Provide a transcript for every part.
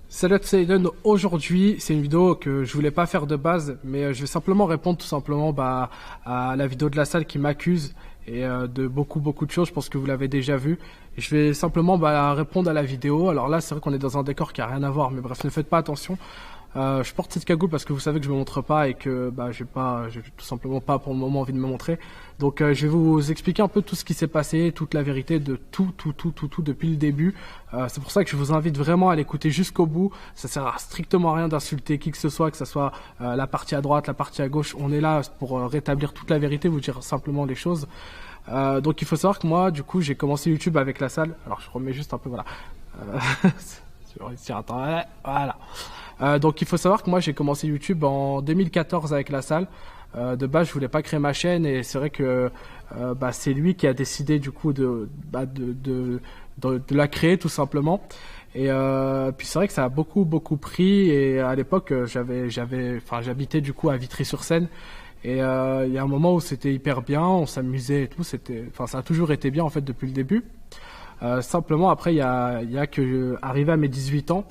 Salut à tous, c'est Aiden. Aujourd'hui, c'est une vidéo que je voulais pas faire de base, mais je vais simplement répondre tout simplement à la vidéo de la salle qui m'accuse et de beaucoup de choses. Je pense que vous l'avez déjà vu. Et je vais simplement répondre à la vidéo. Alors là, c'est vrai qu'on est dans un décor qui a rien à voir, mais bref, ne faites pas attention. Je porte cette cagoule parce que vous savez que je me montre pas et que j'ai tout simplement pas pour le moment envie de me montrer. Donc je vais vous expliquer un peu tout ce qui s'est passé, toute la vérité de tout depuis le début. C'est pour ça que je vous invite vraiment à l'écouter jusqu'au bout. Ça sert à strictement à rien d'insulter qui que ce soit la partie à droite, la partie à gauche. On est là pour rétablir toute la vérité, vous dire simplement les choses. Donc il faut savoir que moi, du coup, j'ai commencé YouTube avec la salle. Alors je remets juste un peu, voilà. Je vais réussir, attends, voilà. Donc il faut savoir que moi j'ai commencé YouTube en 2014 avec la salle. De base je voulais pas créer ma chaîne et c'est vrai que c'est lui qui a décidé du coup de la créer tout simplement. Et puis c'est vrai que ça a beaucoup pris et à l'époque j'habitais du coup à Vitry-sur-Seine. Et il y a un moment où c'était hyper bien, on s'amusait et tout, ça a toujours été bien en fait depuis le début. Simplement après il y a que arrivé à mes 18 ans,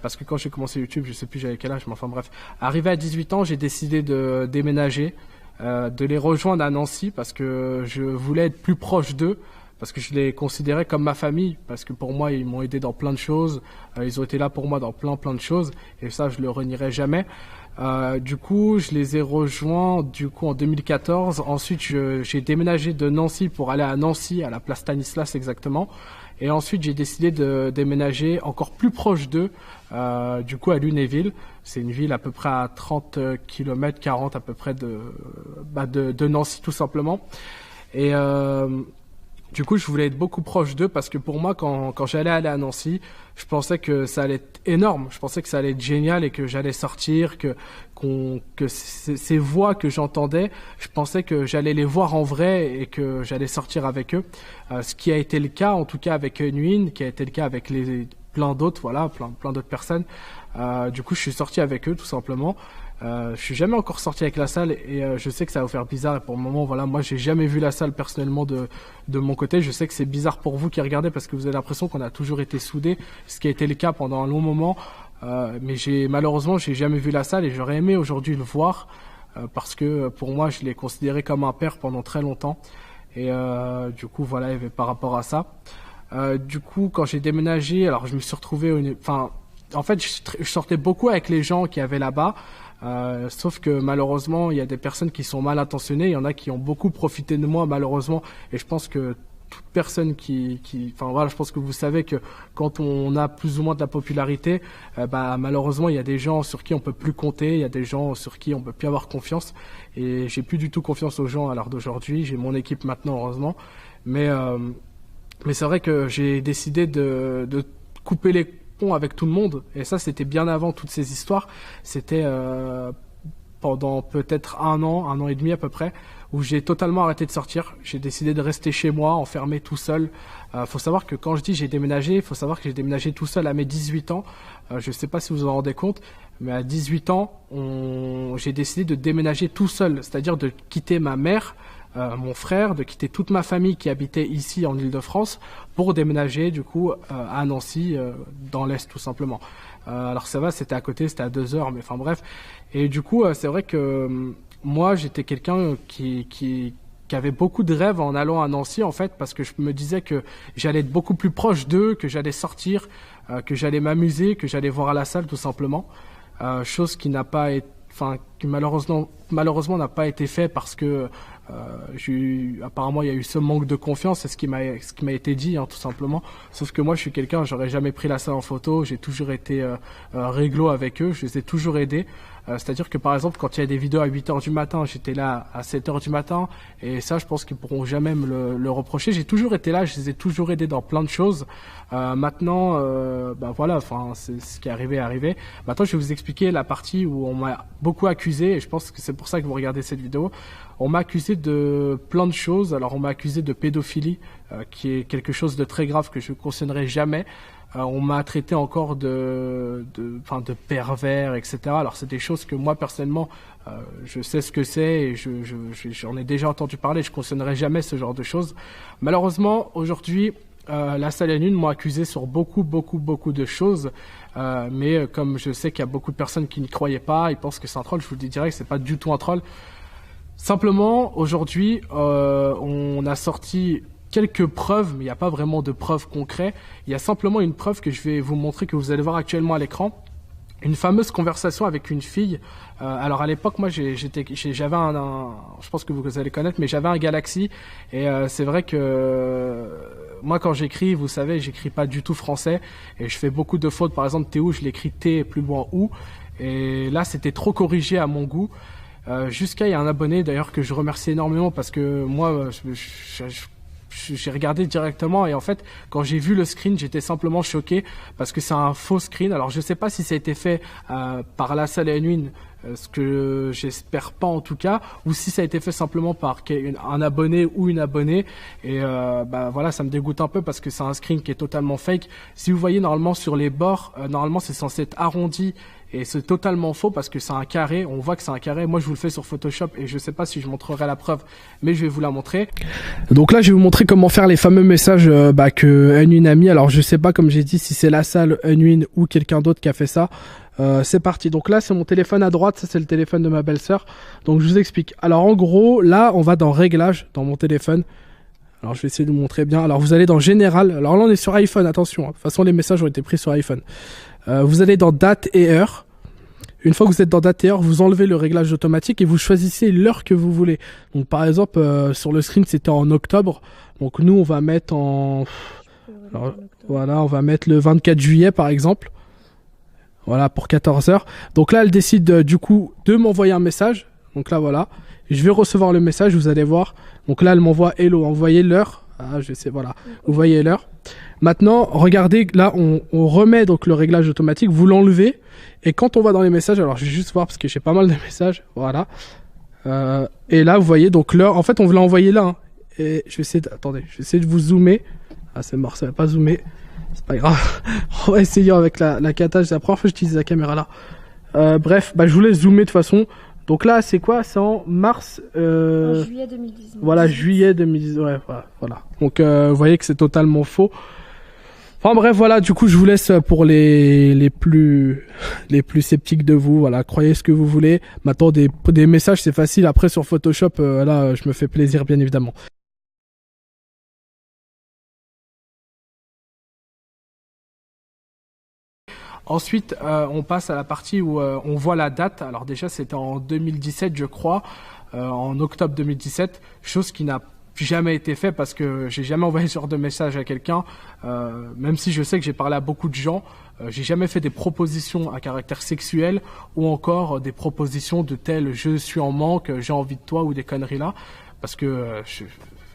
parce que quand j'ai commencé YouTube, je sais plus j'avais quel âge, mais enfin bref, arrivé à 18 ans, j'ai décidé de déménager, de les rejoindre à Nancy parce que je voulais être plus proche d'eux, parce que je les considérais comme ma famille, parce que pour moi ils m'ont aidé dans plein de choses, ils ont été là pour moi dans plein de choses, et ça je le renierai jamais. Du coup, je les ai rejoints en 2014. Ensuite, j'ai déménagé de Nancy pour aller à Nancy, à la place Stanislas exactement. Et ensuite, j'ai décidé de déménager encore plus proche d'eux, du coup à Lunéville. C'est une ville à peu près à 30 km, 40 à peu près de Nancy tout simplement. Et du coup, je voulais être beaucoup proche d'eux parce que pour moi, quand j'allais aller à Nancy, je pensais que ça allait être énorme. Je pensais que ça allait être génial et que j'allais sortir, que ces voix que j'entendais, je pensais que j'allais les voir en vrai et que j'allais sortir avec eux. Ce qui a été le cas, en tout cas avec Nguyen, qui a été le cas avec plein d'autres, voilà, plein d'autres personnes. Du coup, je suis sorti avec eux tout simplement. Je suis jamais encore sorti avec la salle et je sais que ça va vous faire bizarre et pour le moment voilà, moi j'ai jamais vu la salle personnellement de mon côté. Je sais que c'est bizarre pour vous qui regardez parce que vous avez l'impression qu'on a toujours été soudés, ce qui a été le cas pendant un long moment, mais malheureusement j'ai jamais vu la salle et j'aurais aimé aujourd'hui le voir parce que pour moi je l'ai considéré comme un père pendant très longtemps et du coup voilà, il y avait par rapport à ça. Du coup quand j'ai déménagé, alors je me suis retrouvé en fait je sortais beaucoup avec les gens qui avaient là-bas. Sauf que malheureusement il y a des personnes qui sont mal intentionnées, il y en a qui ont beaucoup profité de moi malheureusement et je pense que toute personne je pense que vous savez que quand on a plus ou moins de la popularité, malheureusement il y a des gens sur qui on peut plus compter, il y a des gens sur qui on peut plus avoir confiance et j'ai plus du tout confiance aux gens à l'heure d'aujourd'hui. J'ai mon équipe maintenant heureusement, mais c'est vrai que j'ai décidé de couper les avec tout le monde et ça c'était bien avant toutes ces histoires. C'était pendant peut-être un an et demi à peu près où j'ai totalement arrêté de sortir. J'ai décidé de rester chez moi enfermé tout seul. Faut savoir que quand je dis j'ai déménagé, faut savoir que j'ai déménagé tout seul à mes 18 ans. Je sais pas si vous en rendez compte, mais à 18 ans j'ai décidé de déménager tout seul, c'est-à-dire de quitter ma mère, mon frère, de quitter toute ma famille qui habitait ici en Île-de-France pour déménager du coup à Nancy, dans l'Est tout simplement. Alors ça va, c'était à côté, c'était à 2 heures, mais enfin bref. Et du coup, c'est vrai que moi j'étais quelqu'un qui avait beaucoup de rêves en allant à Nancy en fait, parce que je me disais que j'allais être beaucoup plus proche d'eux, que j'allais sortir, que j'allais m'amuser, que j'allais voir à la salle tout simplement. Chose qui n'a pas été, qui malheureusement n'a pas été fait parce que apparemment il y a eu ce manque de confiance, c'est ce qui m'a été dit tout simplement. Sauf que moi je suis quelqu'un, j'aurais jamais pris la salle en photo, j'ai toujours été réglo avec eux, je les ai toujours aidés. C'est-à-dire que par exemple quand il y a des vidéos à 8h du matin, j'étais là à 7h du matin et ça je pense qu'ils pourront jamais me le reprocher. J'ai toujours été là, je les ai toujours aidés dans plein de choses. Maintenant voilà, c'est ce qui est arrivé. Maintenant je vais vous expliquer la partie où on m'a beaucoup accusé et je pense que c'est pour ça que vous regardez cette vidéo. On m'a accusé de plein de choses. Alors on m'a accusé de pédophilie, qui est quelque chose de très grave que je ne cautionnerai jamais. On m'a traité encore de pervers, etc. Alors c'est des choses que moi personnellement, je sais ce que c'est et j'en ai déjà entendu parler. Je cautionnerai jamais ce genre de choses. Malheureusement, aujourd'hui, La salle N1 m'ont accusé sur beaucoup de choses, mais comme je sais qu'il y a beaucoup de personnes qui n'y croyaient pas, ils pensent que c'est un troll, je vous le dis direct, c'est pas du tout un troll. Simplement, aujourd'hui, on a sorti quelques preuves, mais il n'y a pas vraiment de preuves concrètes. Il y a simplement une preuve que je vais vous montrer, que vous allez voir actuellement à l'écran. Une fameuse conversation avec une fille. Alors à l'époque, moi, j'avais je pense que vous allez connaître, mais j'avais un Galaxy. Et c'est vrai que moi, quand j'écris, vous savez, j'écris pas du tout français. Et je fais beaucoup de fautes. Par exemple, Théo, je l'écris T plus loin ou. Et là, c'était trop corrigé à mon goût. Jusqu'à, il y a un abonné d'ailleurs que je remercie énormément parce que moi, j'ai regardé directement et en fait quand j'ai vu le screen j'étais simplement choqué parce que c'est un faux screen. Alors je sais pas si ça a été fait par la salle N1, ce que j'espère pas en tout cas, ou si ça a été fait simplement par un abonné ou une abonnée. Et voilà, ça me dégoûte un peu parce que c'est un screen qui est totalement fake. Si vous voyez normalement sur les bords, normalement c'est censé être arrondi. Et c'est totalement faux parce que c'est un carré, on voit que c'est un carré. Moi je vous le fais sur Photoshop et je sais pas si je montrerai la preuve, mais je vais vous la montrer. Donc là je vais vous montrer comment faire les fameux messages que N1 a mis. Alors je sais pas, comme j'ai dit, si c'est la salle N1 ou quelqu'un d'autre qui a fait ça. C'est parti. Donc là c'est mon téléphone à droite, ça c'est le téléphone de ma belle-sœur. Donc je vous explique. Alors en gros là on va dans réglages dans mon téléphone. Alors je vais essayer de vous montrer bien. Alors vous allez dans général. Alors là on est sur iPhone, attention. De toute façon les messages ont été pris sur iPhone. Vous allez dans date et heure. Une fois que vous êtes dans date et heure, vous enlevez le réglage automatique et vous choisissez l'heure que vous voulez. Donc par exemple, sur le screen, c'était en octobre. Donc nous, on va mettre alors, voilà, on va mettre le 24 juillet par exemple. Voilà, pour 14 heures. Donc là, elle décide du coup de m'envoyer un message. Donc là, voilà. Je vais recevoir le message, vous allez voir. Donc là, elle m'envoie hello, envoyez l'heure. Ah, je sais, voilà. Vous voyez l'heure. Maintenant, regardez, là, on remet donc le réglage automatique, vous l'enlevez, et quand on va dans les messages, alors je vais juste voir parce que j'ai pas mal de messages, voilà. Et là, vous voyez donc l'heure, en fait, on vous l'a envoyé là, hein. Et je vais essayer attendez, je vais essayer de vous zoomer. Ah, c'est mort, ça va pas zoomer. C'est pas grave. On va essayer avec la cata, c'est la première fois que j'utilise la caméra là. Bref, je vous laisse zoomer de toute façon. Donc là, c'est quoi? C'est en mars... En juillet 2019. Voilà, juillet 2019. Ouais, voilà. Donc, vous voyez que c'est totalement faux. Enfin bref, voilà, du coup, je vous laisse pour les plus sceptiques de vous. Voilà, croyez ce que vous voulez. Maintenant, des messages, c'est facile. Après, sur Photoshop, là, je me fais plaisir, bien évidemment. Ensuite, on passe à la partie où on voit la date. Alors déjà, c'était en 2017, je crois, en octobre 2017, chose qui n'a jamais été fait parce que j'ai jamais envoyé ce genre de message à quelqu'un, même si je sais que j'ai parlé à beaucoup de gens. J'ai jamais fait des propositions à caractère sexuel ou encore des propositions de tel je suis en manque, j'ai envie de toi ou des conneries là, parce que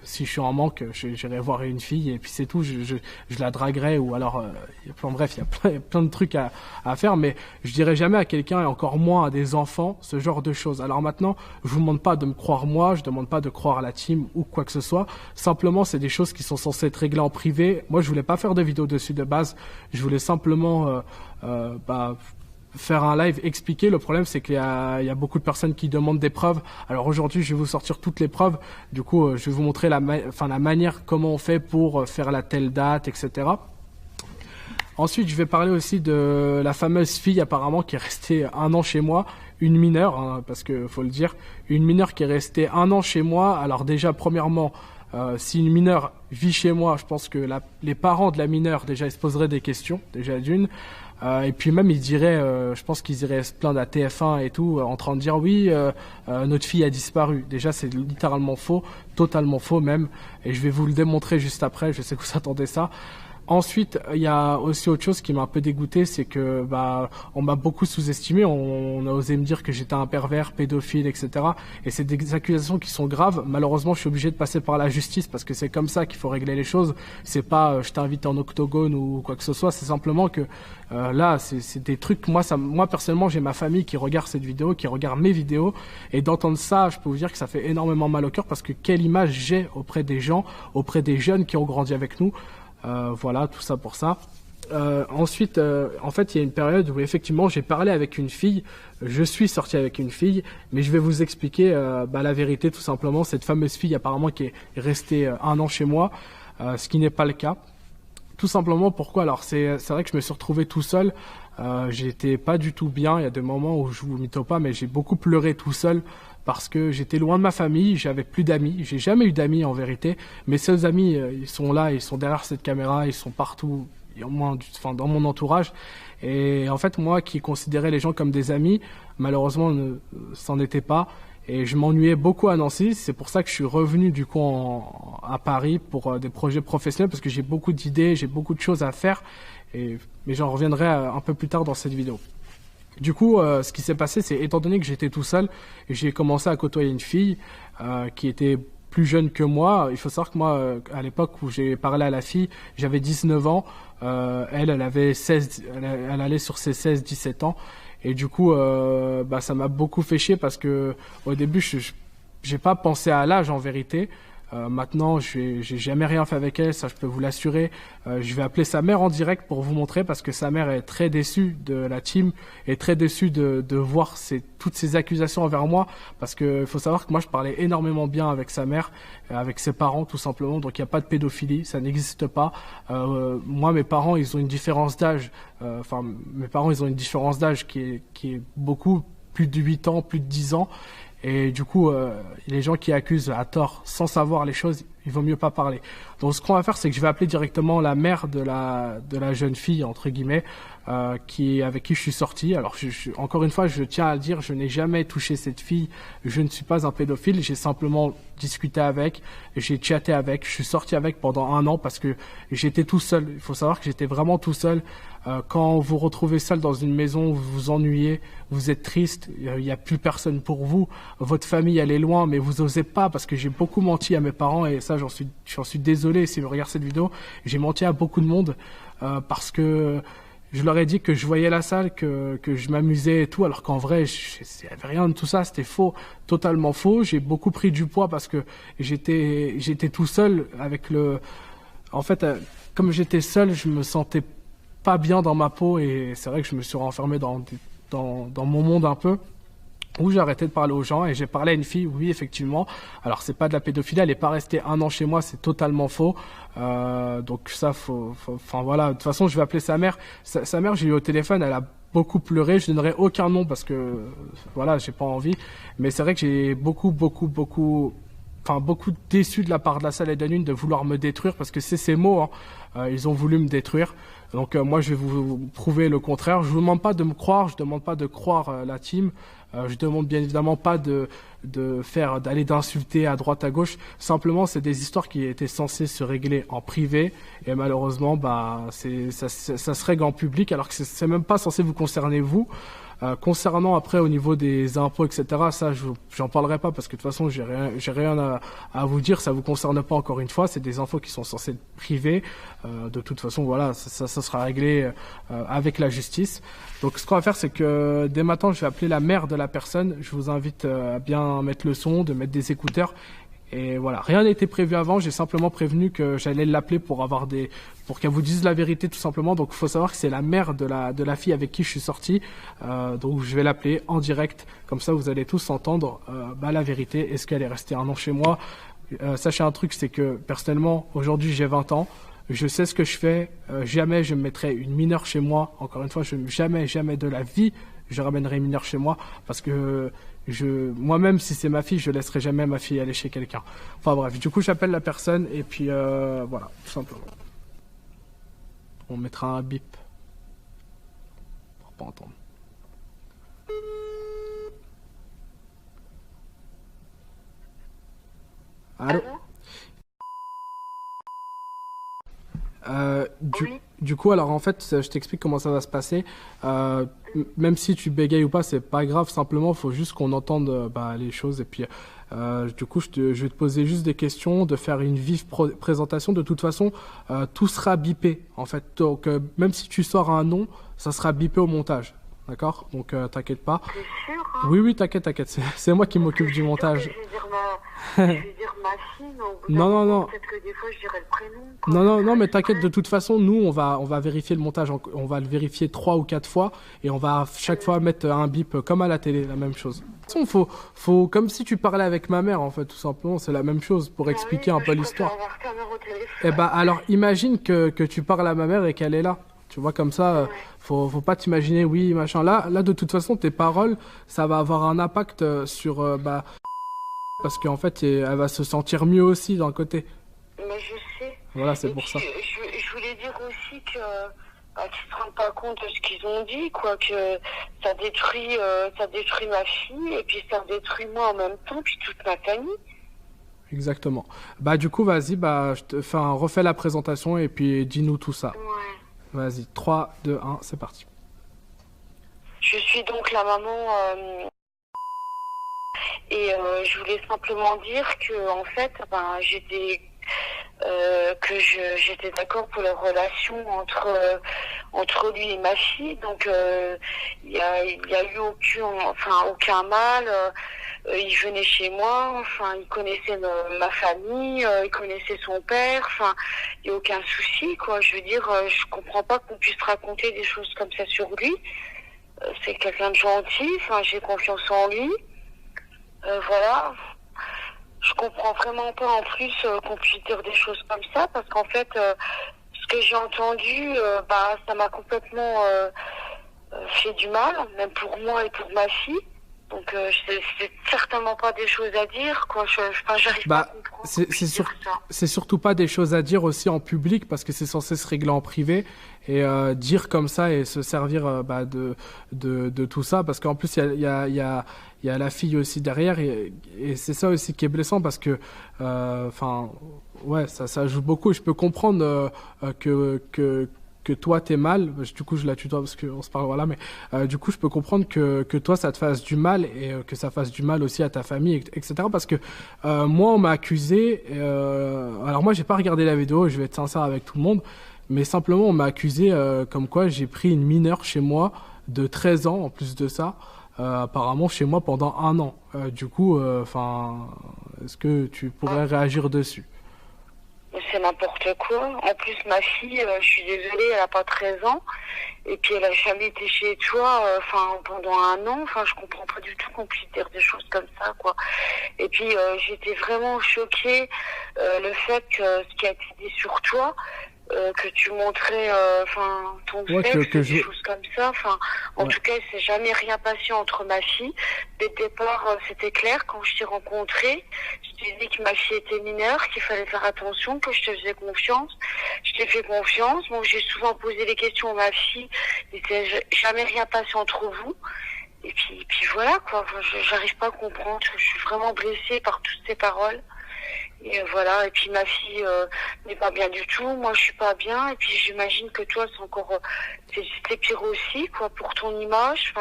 si je suis en manque, j'irai voir une fille et puis c'est tout, je la draguerai ou alors, bref, il y a plein de trucs à faire, mais je dirais jamais à quelqu'un et encore moins à des enfants ce genre de choses. Alors maintenant, je vous demande pas de me croire moi, je demande pas de croire à la team ou quoi que ce soit. Simplement, c'est des choses qui sont censées être réglées en privé. Moi, je voulais pas faire de vidéo dessus de base. Je voulais simplement, faire un live, expliquer. Le problème, c'est qu'il y a beaucoup de personnes qui demandent des preuves. Alors aujourd'hui, je vais vous sortir toutes les preuves. Du coup, je vais vous montrer la manière, comment on fait pour faire la telle date, etc. Ensuite, je vais parler aussi de la fameuse fille apparemment qui est restée 1 an chez moi, une mineure, hein, parce que faut le dire, une mineure qui est restée 1 an chez moi. Alors déjà, premièrement, si une mineure vit chez moi, je pense que les parents de la mineure, déjà, ils se poseraient des questions, déjà d'une. Et puis même ils diraient, je pense qu'ils iraient se plaindre à TF1 et tout, en train de dire oui, notre fille a disparu. Déjà c'est littéralement faux, totalement faux même, et je vais vous le démontrer juste après, je sais que vous attendez ça. Ensuite, il y a aussi autre chose qui m'a un peu dégoûté, c'est que on m'a beaucoup sous-estimé, on a osé me dire que j'étais un pervers, pédophile, etc. Et c'est des accusations qui sont graves. Malheureusement, je suis obligé de passer par la justice parce que c'est comme ça qu'il faut régler les choses. C'est pas je t'invite en octogone ou quoi que ce soit, c'est simplement que là, c'est des trucs. Moi personnellement, j'ai ma famille qui regarde cette vidéo, qui regarde mes vidéos, et d'entendre ça, je peux vous dire que ça fait énormément mal au cœur parce que quelle image j'ai auprès des gens, auprès des jeunes qui ont grandi avec nous. Voilà, tout ça pour ça. Ensuite, en fait, il y a une période où effectivement j'ai parlé avec une fille, je suis sorti avec une fille, mais je vais vous expliquer la vérité tout simplement. Cette fameuse fille apparemment qui est restée 1 an chez moi, ce qui n'est pas le cas. Tout simplement pourquoi? Alors c'est vrai que je me suis retrouvé tout seul. J'étais pas du tout bien. Il y a des moments où je vous mytho pas, mais j'ai beaucoup pleuré tout seul parce que j'étais loin de ma famille. J'avais plus d'amis. J'ai jamais eu d'amis en vérité. Mes seuls amis, ils sont là, ils sont derrière cette caméra, ils sont partout, au moins, enfin dans mon entourage. Et en fait, moi qui considérais les gens comme des amis, malheureusement, c'en était pas. Et je m'ennuyais beaucoup à Nancy. C'est pour ça que je suis revenu du coup à Paris pour des projets professionnels parce que j'ai beaucoup d'idées, j'ai beaucoup de choses à faire. Mais j'en reviendrai un peu plus tard dans cette vidéo. Du coup, ce qui s'est passé, c'est étant donné que j'étais tout seul, j'ai commencé à côtoyer une fille qui était plus jeune que moi. Il faut savoir que moi, à l'époque où j'ai parlé à la fille, j'avais 19 ans. Elle avait 16, elle allait sur ses 16-17 ans. Et du coup, ça m'a beaucoup fait chier parce que au début, j'ai pas pensé à l'âge en vérité. Maintenant, j'ai jamais rien fait avec elle, ça je peux vous l'assurer. Je vais appeler sa mère en direct pour vous montrer parce que sa mère est très déçue de la team et très déçue de voir toutes ces accusations envers moi parce que faut savoir que moi je parlais énormément bien avec sa mère, avec ses parents tout simplement. Donc il n'y a pas de pédophilie, ça n'existe pas. Moi, mes parents, ils ont une différence d'âge. Mes parents, ils ont une différence d'âge qui est beaucoup plus de 8 ans, plus de 10 ans. Et du coup, les gens qui accusent à tort, sans savoir les choses, il vaut mieux pas parler. Donc ce qu'on va faire, c'est que je vais appeler directement la mère de la jeune fille, entre guillemets, avec qui je suis sorti. Alors encore une fois, je tiens à le dire, je n'ai jamais touché cette fille, je ne suis pas un pédophile, j'ai simplement discuté avec, j'ai chatté avec, je suis sorti avec pendant 1 an parce que j'étais tout seul. Il faut savoir que j'étais vraiment tout seul. Quand vous retrouvez seul dans une maison, vous vous ennuyez, vous êtes triste, il n'y a plus personne pour vous, votre famille elle est loin, mais vous osez pas parce que j'ai beaucoup menti à mes parents et ça j'en suis désolé s'ils regardent cette vidéo. J'ai menti à beaucoup de monde parce que je leur ai dit que je voyais la salle, que je m'amusais et tout, alors qu'en vrai, il n'y avait rien de tout ça, c'était faux, totalement faux. J'ai beaucoup pris du poids parce que j'étais tout seul avec En fait, comme j'étais seul, je me sentais pas bien dans ma peau et c'est vrai que je me suis renfermé dans mon monde un peu où j'ai arrêté de parler aux gens et j'ai parlé à une fille, oui effectivement, alors c'est pas de la pédophilie, elle est pas restée 1 an chez moi, c'est totalement faux, donc ça enfin voilà, de toute façon je vais appeler sa mère, sa mère j'ai eu au téléphone, elle a beaucoup pleuré, je donnerai aucun nom parce que voilà, j'ai pas envie, mais c'est vrai que j'ai beaucoup déçu de la part de la salle et d'Anune de vouloir me détruire parce que c'est ces mots, hein. Ils ont voulu me détruire. Donc moi je vais vous prouver le contraire. Je vous demande pas de me croire, je demande pas de croire la team. Je demande bien évidemment pas d'aller d'insulter à droite à gauche. Simplement c'est des histoires qui étaient censées se régler en privé et malheureusement ça se règle en public alors que c'est même pas censé vous concerner vous. Concernant après au niveau des impôts, etc., ça j'en parlerai pas parce que de toute façon j'ai rien à vous dire, ça vous concerne pas encore une fois, c'est des infos qui sont censées être privées. De toute façon voilà, ça sera réglé avec la justice. Donc ce qu'on va faire c'est que dès maintenant je vais appeler la mère de la personne, je vous invite à bien mettre le son, de mettre des écouteurs. Et voilà, rien n'a été prévu avant, j'ai simplement prévenu que j'allais l'appeler pour qu'elle vous dise la vérité tout simplement. Donc il faut savoir que c'est la mère de la fille avec qui je suis sorti. Donc je vais l'appeler en direct, comme ça vous allez tous entendre la vérité. Est-ce qu'elle est restée 1 an chez moi? Sachez un truc, c'est que personnellement, aujourd'hui j'ai 20 ans. Je sais ce que je fais, jamais je me mettrai une mineure chez moi. Encore une fois, jamais de la vie je ramènerai une mineure chez moi parce que moi-même, si c'est ma fille, je laisserai jamais ma fille aller chez quelqu'un. Enfin bref, du coup, j'appelle la personne et puis voilà, tout simplement. On mettra un bip pour pas entendre. Allô? Du coup, alors en fait, je t'explique comment ça va se passer. Même si tu bégayes ou pas, c'est pas grave. Simplement, il faut juste qu'on entende les choses. Et puis, du coup, je vais te poser juste des questions, de faire une vive présentation. De toute façon, tout sera bipé, en fait. Donc, même si tu sors un nom, ça sera bipé au montage. D'accord? Donc t'inquiète pas. T'es sûr, hein? Oui, oui, t'inquiète. C'est moi qui m'occupe du montage. Je vais dire je vais dire ma fille, mais au bout d'un Non, non, moment, non. peut-être que des fois je dirais le prénom, quoi. Non, mais t'inquiète, de toute façon, nous, on va vérifier le montage, on va le vérifier 3 ou 4 fois, et on va chaque fois mettre un bip comme à la télé, la même chose. De toute façon, faut, comme si tu parlais avec ma mère, en fait, tout simplement, c'est la même chose, pour expliquer un peu l'histoire. Eh ben, alors, imagine que tu parles à ma mère et qu'elle est là. Tu vois, comme ça, faut pas t'imaginer, oui, machin. Là, de toute façon, tes paroles, ça va avoir un impact sur, parce qu'en fait, elle va se sentir mieux aussi d'un côté. Mais je sais. Voilà, c'est Et pour puis, ça. je voulais dire aussi que qu'ils se rendent pas compte de ce qu'ils ont dit, quoi, que ça détruit ma fille et puis ça détruit moi en même temps, puis toute ma famille. Exactement. Bah, du coup, vas-y, refais la présentation et puis dis-nous tout ça. Ouais. Vas-y, 3, 2, 1, c'est parti. Je suis donc la maman et je voulais simplement dire que en fait, j'étais d'accord pour la relation entre lui et ma fille. Donc il y a eu aucun mal. Il venait chez moi, il connaissait ma famille, il connaissait son père, il n'y a aucun souci, quoi. Je veux dire, je comprends pas qu'on puisse raconter des choses comme ça sur lui. C'est quelqu'un de gentil, j'ai confiance en lui. Voilà. Je comprends vraiment pas en plus qu'on puisse dire des choses comme ça, parce qu'en fait, ce que j'ai entendu, ça m'a complètement fait du mal, même pour moi et pour ma fille. Donc c'est certainement pas des choses à dire, quoi. J'arrive pas à comprendre. C'est surtout pas des choses à dire aussi en public, parce que c'est censé se régler en privé, et dire comme ça et se servir de tout ça, parce qu'en plus il y a la fille aussi derrière, et c'est ça aussi qui est blessant, parce que ça joue beaucoup. Je peux comprendre que toi t'es mal, du coup je la tutoie parce qu'on se parle, voilà, mais du coup je peux comprendre que toi ça te fasse du mal, et que ça fasse du mal aussi à ta famille, etc. Parce que moi on m'a accusé, alors moi j'ai pas regardé la vidéo, je vais être sincère avec tout le monde, mais simplement on m'a accusé comme quoi j'ai pris une mineure chez moi de 13 ans en plus de ça, apparemment chez moi pendant 1 an. Du coup, est-ce que tu pourrais réagir dessus? C'est n'importe quoi. En plus, ma fille, je suis désolée, elle a pas 13 ans. Et puis, elle a jamais été chez toi, pendant 1 an. Je comprends pas du tout qu'on puisse dire des choses comme ça, quoi. Et puis, j'étais vraiment choquée, le fait que ce qui a été dit sur toi, que tu montrais, ton sexe, des choses comme ça. En tout cas, il s'est jamais rien passé entre ma fille. Dès le départ, c'était clair. Quand je t'ai rencontré, je t'ai dit que ma fille était mineure, qu'il fallait faire attention, que je te faisais confiance. Je t'ai fait confiance. Bon, j'ai souvent posé des questions à ma fille. Il s'est jamais rien passé entre vous. Et puis voilà, quoi. J'arrive pas à comprendre. Je suis vraiment blessée par toutes ces paroles. Et voilà, et puis ma fille n'est pas bien du tout, moi je suis pas bien, et puis j'imagine que toi c'est pire aussi, quoi, pour ton image.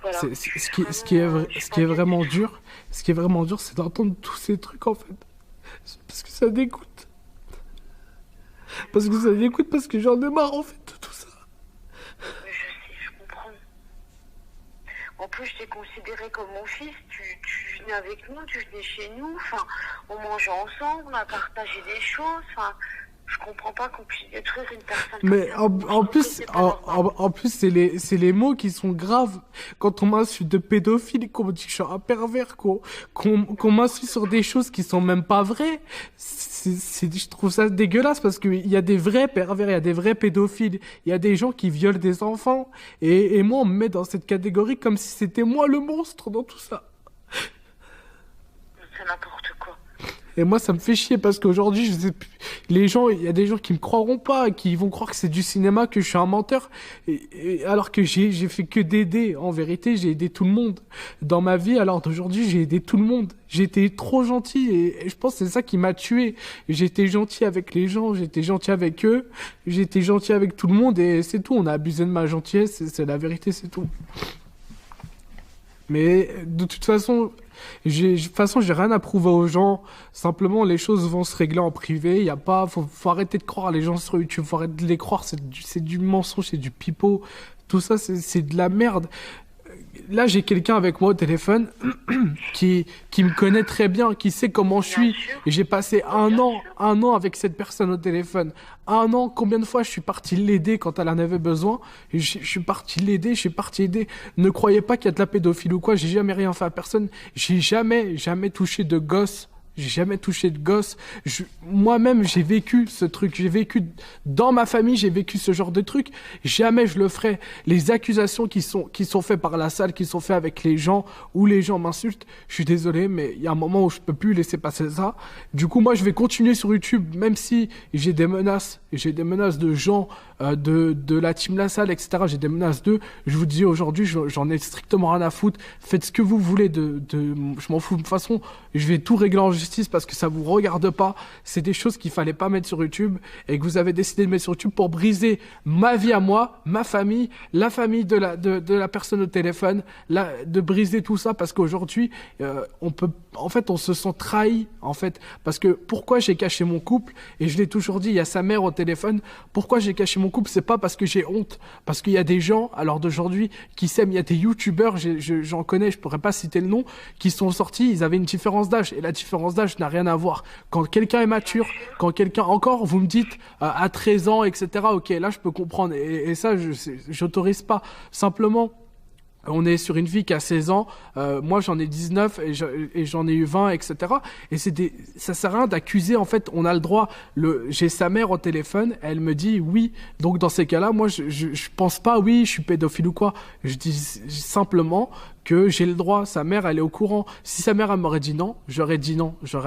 Voilà. Ce qui est vraiment dur, c'est d'entendre tous ces trucs, en fait, parce que ça dégoûte, parce que j'en ai marre, en fait, de tout ça. Mais je sais, je comprends. En plus, je t'ai considéré comme mon fils, tu venais avec nous, tu venais chez nous, on mangeait ensemble, on a partagé des choses, je comprends pas qu'on puisse détruire une personne. Mais en plus, c'est les mots qui sont graves. Quand on m'insulte de pédophile, qu'on me dit que je suis un pervers, qu'on m'insulte sur des choses qui sont même pas vraies, je trouve ça dégueulasse, parce qu'il y a des vrais pervers, il y a des vrais pédophiles, il y a des gens qui violent des enfants, et moi on me met dans cette catégorie comme si c'était moi le monstre dans tout ça. C'est n'importe quoi. Et moi, ça me fait chier, parce qu'aujourd'hui, il y a des gens qui me croiront pas, qui vont croire que c'est du cinéma, que je suis un menteur, alors que j'ai fait que d'aider. En vérité, j'ai aidé tout le monde dans ma vie. Alors d'aujourd'hui, j'ai aidé tout le monde. J'étais trop gentil, et je pense que c'est ça qui m'a tué. J'étais gentil avec les gens, j'étais gentil avec eux, j'étais gentil avec tout le monde, et c'est tout. On a abusé de ma gentillesse, c'est la vérité, c'est tout. Mais de toute façon, j'ai rien à prouver aux gens. Simplement, les choses vont se régler en privé. Y a pas, faut arrêter de croire les gens sur YouTube. Faut arrêter de les croire. C'est du mensonge, c'est du pipeau. Tout ça, c'est de la merde. Là, j'ai quelqu'un avec moi au téléphone qui me connaît très bien, qui sait comment je suis. Et j'ai passé un an avec cette personne au téléphone. Un an, combien de fois je suis parti l'aider quand elle en avait besoin. Et je suis parti l'aider, je suis parti aider. Ne croyez pas qu'il y a de la pédophilie ou quoi. J'ai jamais rien fait à personne. J'ai jamais touché de gosse. J'ai jamais touché de gosse. Moi-même, j'ai vécu ce truc. J'ai vécu dans ma famille, j'ai vécu ce genre de truc. Jamais je le ferai. Les accusations qui sont faites par la salle, qui sont faites avec les gens, où les gens m'insultent, je suis désolé, mais il y a un moment où je peux plus laisser passer ça. Du coup, moi, je vais continuer sur YouTube, même si j'ai des menaces. J'ai des menaces de gens, de la team La Salle, etc. J'ai des menaces d'eux. Je vous dis aujourd'hui, j'en ai strictement rien à foutre. Faites ce que vous voulez je m'en fous. De toute façon, je vais tout régler en justice parce que ça vous regarde pas. C'est des choses qu'il fallait pas mettre sur YouTube et que vous avez décidé de mettre sur YouTube pour briser ma vie à moi, ma famille, la famille de la personne au téléphone, de briser tout ça parce qu'aujourd'hui, on se sent trahi, en fait. Parce que pourquoi j'ai caché mon couple? Et je l'ai toujours dit, il y a sa mère au téléphone. Pourquoi j'ai caché mon couple? C'est pas parce que j'ai honte. Parce qu'il y a des gens, à l'heure d'aujourd'hui, qui s'aiment. Il y a des youtubeurs, j'en connais, je pourrais pas citer le nom, qui sont sortis, ils avaient une différence d'âge. Et la différence d'âge n'a rien à voir. Quand quelqu'un est mature, quand quelqu'un, encore, vous me dites, à 13 ans, etc., ok, là, je peux comprendre. Et ça, j'autorise pas. Simplement, on est sur une fille qui a 16 ans, moi j'en ai 19 et j'en ai eu 20, etc. Et ça sert à rien d'accuser, en fait, on a le droit, j'ai sa mère au téléphone, elle me dit oui, donc dans ces cas-là, moi je pense pas oui, je suis pédophile ou quoi, je dis simplement que j'ai le droit, sa mère elle est au courant. Si sa mère elle m'aurait dit non, j'aurais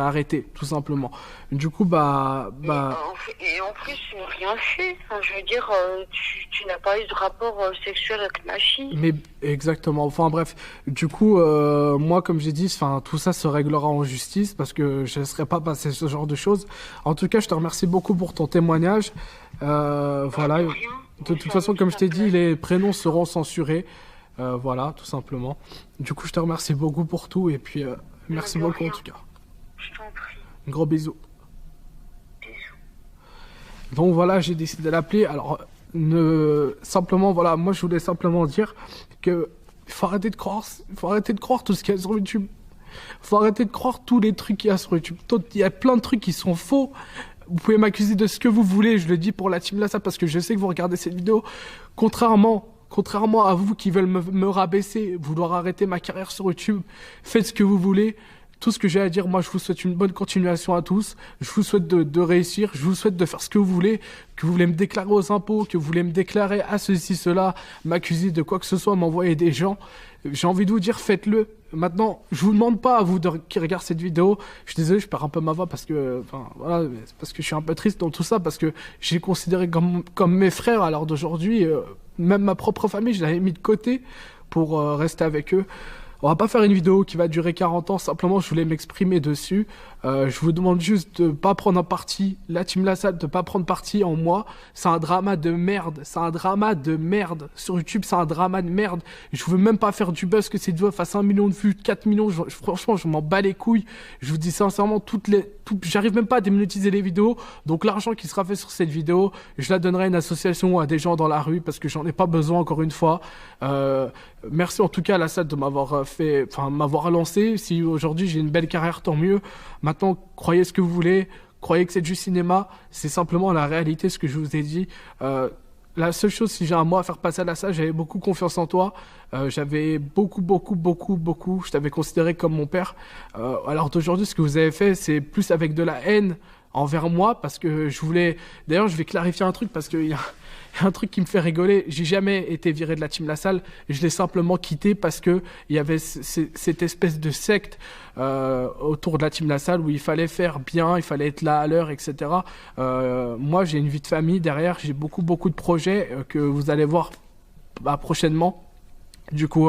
arrêté, tout simplement. Du coup, Et en plus, tu n'as rien fait. Enfin, je veux dire, tu n'as pas eu de rapport sexuel avec ma fille. Mais exactement. Enfin bref, du coup, moi comme j'ai dit, tout ça se réglera en justice parce que je ne laisserai pas passer ce genre de choses. En tout cas, je te remercie beaucoup pour ton témoignage. Voilà. De toute façon, comme je t'ai dit, les prénoms seront censurés. Voilà, tout simplement. Du coup, je te remercie beaucoup pour tout et puis merci beaucoup en tout cas. Je t'en prie. Gros bisous. Donc voilà, j'ai décidé de l'appeler. Alors, simplement, voilà, moi je voulais simplement dire que faut arrêter de croire tout ce qu'il y a sur YouTube. Faut arrêter de croire tous les trucs qu'il y a sur YouTube. Il y a plein de trucs qui sont faux. Vous pouvez m'accuser de ce que vous voulez. Je le dis pour la team là, ça parce que je sais que vous regardez cette vidéo. Contrairement à vous qui veulent me rabaisser, vouloir arrêter ma carrière sur YouTube, faites ce que vous voulez. Tout ce que j'ai à dire, moi, je vous souhaite une bonne continuation à tous. Je vous souhaite de réussir. Je vous souhaite de faire ce que vous voulez. Que vous voulez me déclarer aux impôts, que vous voulez me déclarer à ceci, cela, m'accuser de quoi que ce soit, m'envoyer des gens. J'ai envie de vous dire, faites-le. Maintenant, je vous demande pas à vous qui regardez cette vidéo. Je suis désolé, je perds un peu ma voix parce que, voilà, parce que je suis un peu triste dans tout ça, parce que j'ai considéré comme mes frères à l'heure d'aujourd'hui, même ma propre famille, je l'avais mis de côté pour rester avec eux. On va pas faire une vidéo qui va durer 40 ans, simplement je voulais m'exprimer dessus. Je vous demande juste de pas prendre un parti, la team La Salle, de pas prendre parti en moi. C'est un drama de merde, Sur YouTube, c'est un drama de merde. Je veux même pas faire du buzz que cette vidéo fasse 1 million de vues, 4 millions, franchement, je m'en bats les couilles. Je vous dis sincèrement, j'arrive même pas à démonétiser les vidéos. Donc l'argent qui sera fait sur cette vidéo, je la donnerai à une association ou à des gens dans la rue parce que j'en ai pas besoin encore une fois. Merci en tout cas à La Salle de m'avoir lancé. Si aujourd'hui j'ai une belle carrière, tant mieux. Maintenant, croyez ce que vous voulez, croyez que c'est du cinéma, c'est simplement la réalité, ce que je vous ai dit. La seule chose, si j'ai un mot à faire passer à La Salle, j'avais beaucoup confiance en toi. J'avais beaucoup. Je t'avais considéré comme mon père. Alors d'aujourd'hui, ce que vous avez fait, c'est plus avec de la haine envers moi, parce que D'ailleurs, je vais clarifier un truc, parce qu'il y a un truc qui me fait rigoler. J'ai jamais été viré de la team La Salle. Je l'ai simplement quitté parce que il y avait cette espèce de secte autour de la team La Salle où il fallait faire bien, il fallait être là à l'heure, etc. Moi, j'ai une vie de famille derrière. J'ai beaucoup de projets que vous allez voir prochainement. Du coup,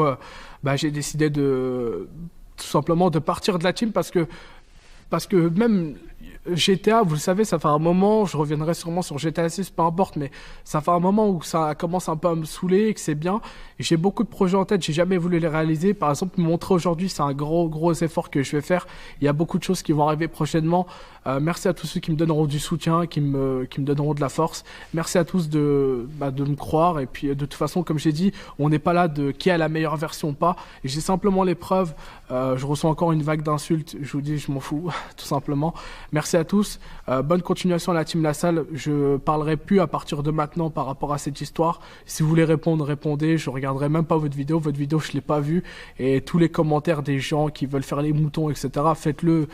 j'ai décidé tout simplement de partir de la team parce parce que même GTA, vous le savez, ça fait un moment, je reviendrai sûrement sur GTA 6, peu importe, mais ça fait un moment où ça commence un peu à me saouler et que c'est bien. Et j'ai beaucoup de projets en tête, j'ai jamais voulu les réaliser. Par exemple, me montrer aujourd'hui, c'est un gros effort que je vais faire. Il y a beaucoup de choses qui vont arriver prochainement. Merci à tous ceux qui me donneront du soutien, qui me donneront de la force. Merci à tous de me croire. Et puis, de toute façon, comme j'ai dit, on n'est pas là de qui a la meilleure version ou pas. Et j'ai simplement les preuves. Je reçois encore une vague d'insultes. Je vous dis, je m'en fous, tout simplement. Merci à tous. Bonne continuation à la team La Salle. Je parlerai plus à partir de maintenant par rapport à cette histoire. Si vous voulez répondre, répondez. Je regarderai même pas votre vidéo. Votre vidéo, je l'ai pas vue. Et tous les commentaires des gens qui veulent faire les moutons, etc., faites-le.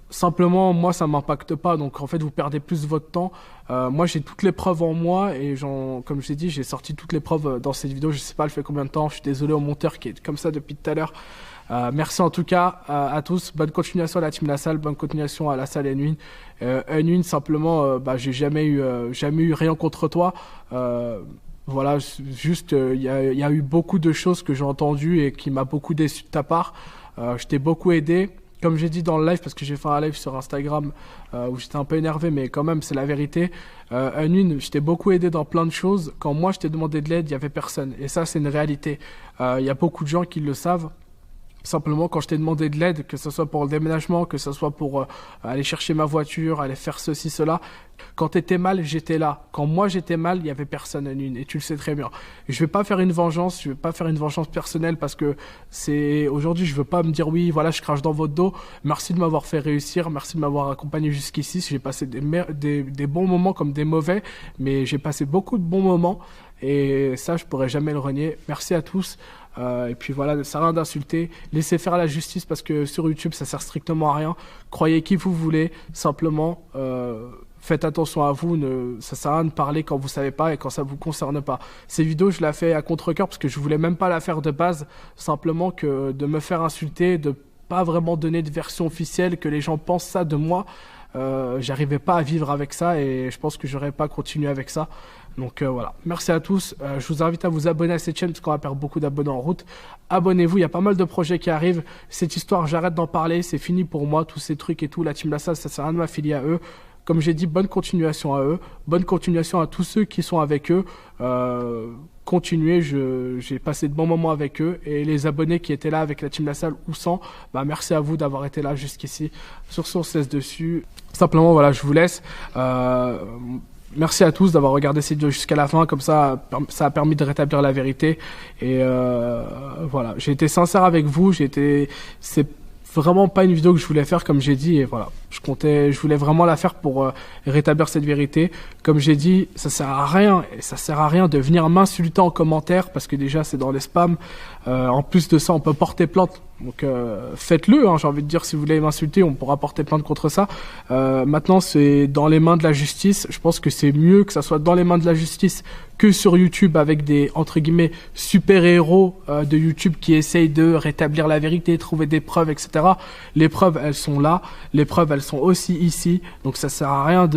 Simplement, moi, ça m'impacte pas. Donc, en fait, vous perdez plus votre temps. Moi, j'ai toutes les preuves en moi et comme je l'ai dit, j'ai sorti toutes les preuves dans cette vidéo. Je sais pas, elle fait combien de temps. Je suis désolé au monteur qui est comme ça depuis tout à l'heure. Merci en tout cas à tous. Bonne continuation à la team La Salle. Bonne continuation à La Salle N1. N1, simplement, j'ai jamais eu rien contre toi. Voilà, juste, il y a eu beaucoup de choses que j'ai entendues et qui m'a beaucoup déçu de ta part. Je t'ai beaucoup aidé. Comme j'ai dit dans le live, parce que j'ai fait un live sur Instagram où j'étais un peu énervé, mais quand même, c'est la vérité. N1, je t'ai beaucoup aidé dans plein de choses. Quand moi, je t'ai demandé de l'aide, il n'y avait personne. Et ça, c'est une réalité. Il y a beaucoup de gens qui le savent. Simplement, quand je t'ai demandé de l'aide, que ce soit pour le déménagement, que ce soit pour aller chercher ma voiture, aller faire ceci, cela, quand t'étais mal, j'étais là. Quand moi j'étais mal, il y avait personne, N1, et tu le sais très bien. Je vais pas faire une vengeance, je vais pas faire une vengeance personnelle parce que aujourd'hui, je veux pas me dire oui, voilà, je crache dans votre dos. Merci de m'avoir fait réussir, merci de m'avoir accompagné jusqu'ici. J'ai passé des bons moments comme des mauvais, mais j'ai passé beaucoup de bons moments et ça, je pourrais jamais le renier. Merci à tous. Et puis voilà, ça sert à rien d'insulter. Laissez faire la justice parce que sur YouTube, ça sert strictement à rien. Croyez qui vous voulez, simplement. Faites attention à vous, ça sert à rien de parler quand vous savez pas et quand ça vous concerne pas. Ces vidéos, je la fais à contre-cœur parce que je voulais même pas la faire de base, simplement que de me faire insulter, de pas vraiment donner de version officielle, que les gens pensent ça de moi. J'arrivais pas à vivre avec ça et je pense que j'aurais pas continué avec ça. Donc voilà, merci à tous. Je vous invite à vous abonner à cette chaîne parce qu'on va perdre beaucoup d'abonnés en route. Abonnez-vous, il y a pas mal de projets qui arrivent. Cette histoire, j'arrête d'en parler, c'est fini pour moi, tous ces trucs et tout. La team La Salle, ça sert à rien de m'affilier à eux. Comme j'ai dit, bonne continuation à eux, bonne continuation à tous ceux qui sont avec eux. Continuez, j'ai passé de bons moments avec eux et les abonnés qui étaient là avec la team La Salle ou sans, merci à vous d'avoir été là jusqu'ici. Sur ce, on se laisse dessus. Simplement, voilà, je vous laisse. Merci à tous d'avoir regardé cette vidéo jusqu'à la fin, comme ça a permis de rétablir la vérité. Et voilà, j'ai été sincère avec vous, c'est vraiment pas une vidéo que je voulais faire comme j'ai dit et voilà, je voulais vraiment la faire pour rétablir cette vérité. Comme j'ai dit, ça sert à rien de venir m'insulter en commentaire parce que déjà c'est dans les spams. En plus de ça, on peut porter plainte. Donc faites-le, j'ai envie de dire, si vous voulez m'insulter, on pourra porter plainte contre ça. Maintenant, c'est dans les mains de la justice. Je pense que c'est mieux que ça soit dans les mains de la justice que sur YouTube avec des, entre guillemets, super-héros de YouTube qui essayent de rétablir la vérité, trouver des preuves, etc. Les preuves, elles sont là. Les preuves, elles sont aussi ici. Donc ça sert à rien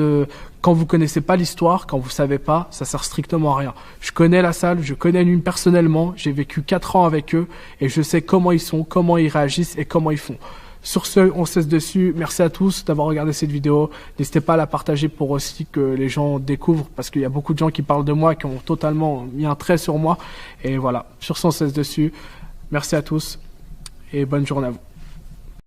quand vous connaissez pas l'histoire, quand vous savez pas, ça sert strictement à rien. Je connais La Salle, je connais N1 personnellement, j'ai vécu 4 ans avec eux et je sais comment ils sont, comment ils réagissent et comment ils font. Sur ce, on se laisse dessus. Merci à tous d'avoir regardé cette vidéo. N'hésitez pas à la partager pour aussi que les gens découvrent parce qu'il y a beaucoup de gens qui parlent de moi, qui ont totalement mis un trait sur moi. Et voilà, sur ce, on se laisse dessus. Merci à tous et bonne journée à vous.